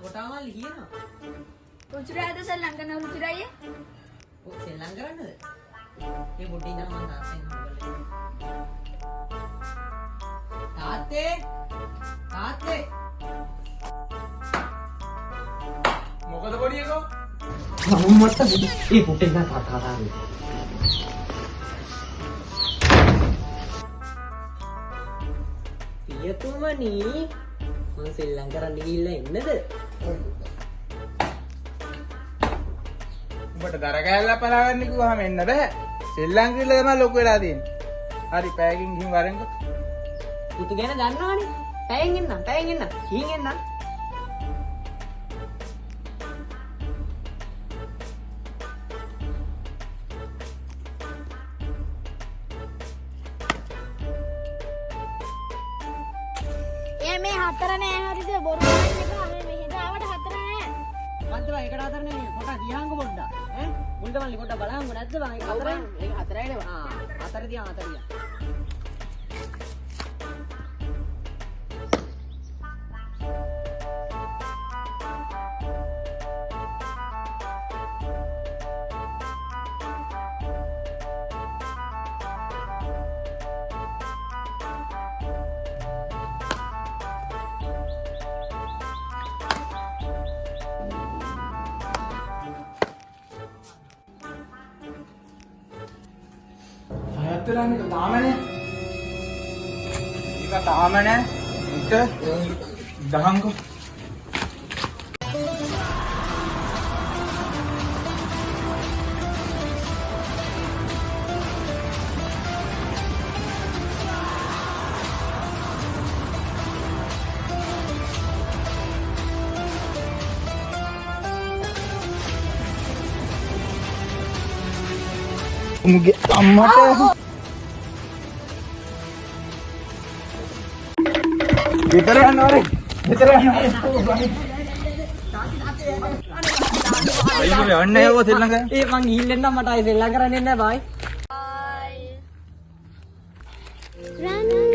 කොටාමල් ලියනවා. රුචිරාද සෙල්ලම් කරන රුචිරාය? ඔය සෙල්ලම් කරන්නද? මේ පොඩි ඉඳන් මම තාත්තෙන් හම්බුනේ. තාත්තේ මොකද පොඩියකෝ? අම්මට මේ පොඩි ඉඳන් කතා කරන්නේ. පියතුමනි මම සෙල්ලම් කරන්න ගිහිල්ලා එන්නද? උඹට දර කෑල්ලක් පලාගන්න කිව්වහම එන්න බෑ. සෙල්ලම් කියලා තමයි ලොකු වෙලා තියෙන්නේ. හරි පැයකින් ගිහින් වරෙන්කෝ. පුතු ගැන දන්නවනේ. පැයෙන් එන්න. ගිහින් එන්න. මේ හතර නෑ හරිද බොරු කරන්න එපා මේ මෙහෙට ආවට හතර නෑ මොකද්ද බං එකට හතර නෙමෙයි පොඩක් ගියහන්කො පොඩ්ඩක් ඈ මුන්ට මල්ලි පොඩ්ඩක් බලහන්කො නැද්ද බං ඒක හතරයි ඒක හතරයි නේ හතර දිහා ඇත්තලන්නේ තාමනේ. ඒක තාමනේ. උට දහංකෝ. උන්ගේ අම්මට ගෙදර යනවනේ අයියෝ යන්නේ ඕ සෙල්ලම් කරන්න ඒ මං ගිහින් එන්නම් මට ආයි සෙල්ලම් කරන්න එන්න බයි රණ